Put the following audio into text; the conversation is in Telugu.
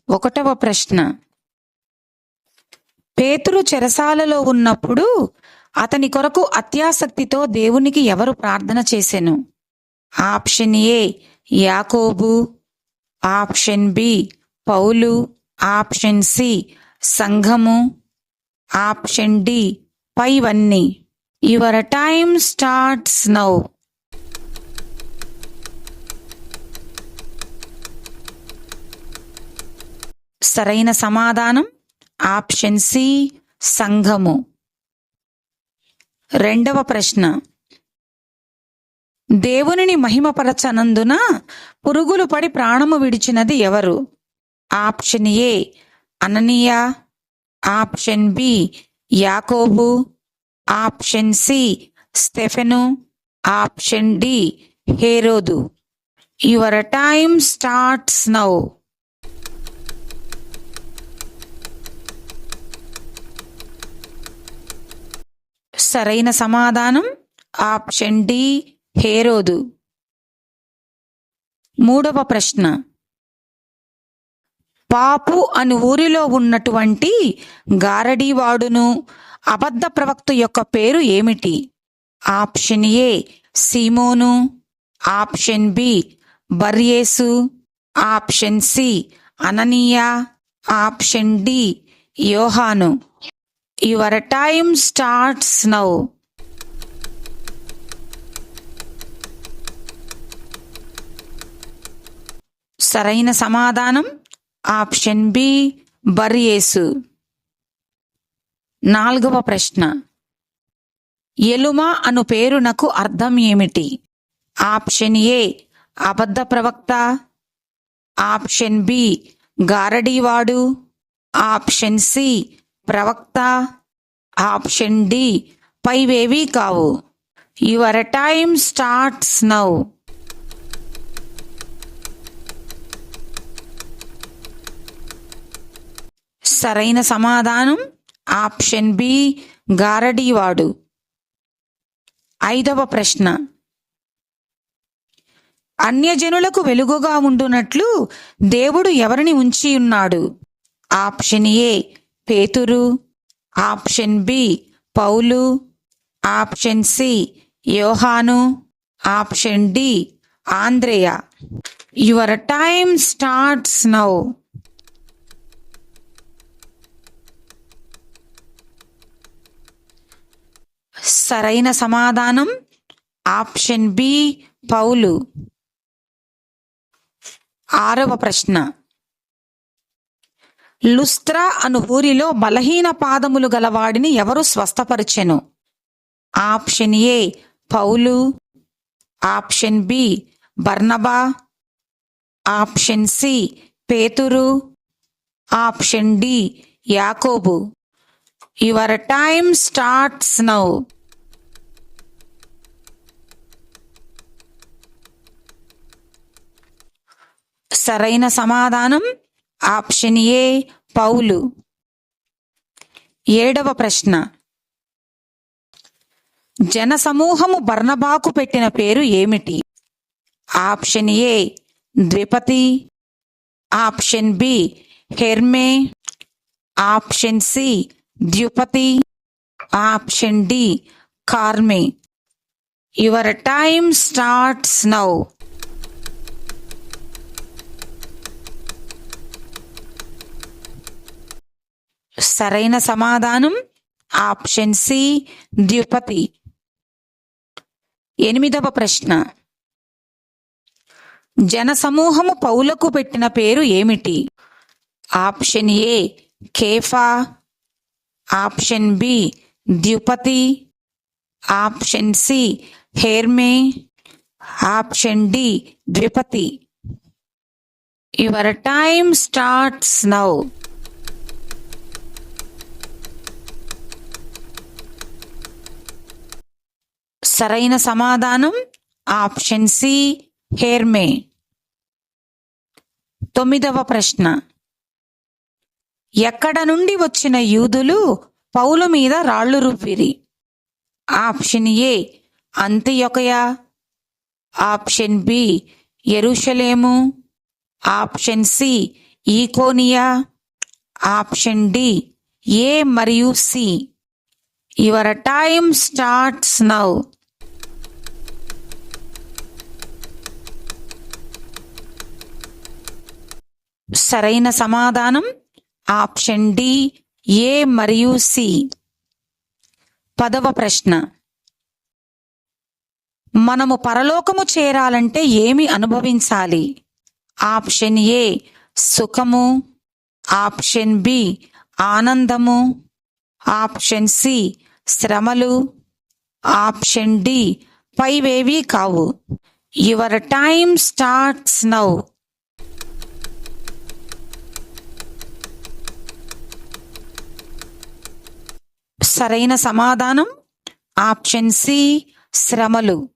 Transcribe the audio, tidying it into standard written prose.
ఒకటవ ప్రశ్న, పేతురు చెరసాలలో ఉన్నప్పుడు అతని కొరకు అత్యాసక్తితో దేవునికి ఎవరు ప్రార్థన చేసెను? ఆప్షన్ ఏ యాకోబు, ఆప్షన్ బి పౌలు, ఆప్షన్ సి సంఘము, ఆప్షన్ డి పైవన్నీ. Your time starts now. సరైన సమాధానం ఆప్షన్ సి సంఘము. రెండవ ప్రశ్న, దేవునిని మహిమపరచనందున పురుగులు పడి ప్రాణము విడిచినది ఎవరు? ఆప్షన్ ఏ అననీయ, ఆప్షన్ బి యాకోబు, ఆప్షన్ సి స్టెఫెను, ఆప్షన్ డి హేరోదు. Your time starts now. సరైన సమాధానం ఆప్షన్ డి హేరోదు. మూడవ ప్రశ్న, పాపు అను ఊరిలో ఉన్నటువంటి గారడీవాడును అబద్ధ ప్రవక్త యొక్క పేరు ఏమిటి? ఆప్షన్ ఏ సీమోను, ఆప్షన్ బి బర్యేసు, ఆప్షన్ సి అననీయ, ఆప్షన్ డి యోహాను. Your time starts now. సరైన సమాధానం ఆప్షన్ బి బర్యేసు. నాలుగవ ప్రశ్న, ఎలుమ అను పేరునకు అర్థం ఏమిటి? ఆప్షన్ ఏ అబద్ధ ప్రవక్త, ఆప్షన్ బి గారడీవాడు, ఆప్షన్ సి ప్రవక్త, ఆప్షన్ డి పైవేవీ కావు. Your time starts now. సరైన సమాధానం ఆప్షన్ బి గారడీవాడు. ఐదవ ప్రశ్న, అన్యజనులకు వెలుగుగా ఉండునట్లు దేవుడు ఎవరిని ఉంచి ఉన్నాడు? ఆప్షన్ ఏ పేతురు, ఆప్షన్ బి పౌలు, ఆప్షన్ సి యోహాను, ఆప్షన్ డి ఆంద్రేయ. Your time starts now. సరైన సమాధానం ఆప్షన్ బి పౌలు. ఆరవ ప్రశ్న, లుస్త్రా అను ఊరిలో బలహీన పాదములు గలవాడిని ఎవరు స్వస్థపరిచెను? ఆప్షన్ ఏ పౌలు, ఆప్షన్ బి బర్నబా, ఆప్షన్ సి పేతురు, ఆప్షన్ డి యాకోబు. Your time starts now. సరైన సమాధానం ఆప్షన్ ఏ పౌలు. ఏడవ ప్రశ్న, జనసమూహము బర్నబాకు పెట్టిన పేరు ఏమిటి? ఆప్షన్ ఏ ద్విపతి, ఆప్షన్ బి హెర్మే, ఆప్షన్ సి ద్యుపతి, ఆప్షన్ డి కార్మే. Your time starts now. సరైన సమాధానం ఆప్షన్ సి ద్విపతి. ఎనిమిదవ ప్రశ్న, జనసమూహము పౌలకు పెట్టిన పేరు ఏమిటి? ఆప్షన్ ఏ కేఫా, ఆప్షన్ బి ద్యుపతి, ఆప్షన్ సి హెర్మే, ఆప్షన్ డి ద్విపతి. Your time starts now. సరైన సమాధానం ఆప్షన్ సి హెర్మే. తొమ్మిదవ ప్రశ్న, ఎక్కడ నుండి వచ్చిన యూదులు పౌలు మీద రాళ్లు రువ్విరి? ఆప్షన్ ఏ అంతియొకయ, ఆప్షన్ బి యెరూషలేము, ఆప్షన్ సి ఈకోనియా. ఆప్షన్ డి ఏ మరియు C. Your time starts now. సరైన సమాధానం ఆప్షన్ డి ఏ మరియు సి. 10వ ప్రశ్న. మనము పరలోకము చేరాలంటే ఏమి అనుభవించాలి? ఆప్షన్ ఏ సుఖము, ఆప్షన్ బి ఆనందము, ఆప్షన్ సి శ్రమలు, ఆప్షన్ డి పైవేవీ కావు. Your time starts now. సరైన సమాధానం ఆప్షన్ సి శ్రమలు.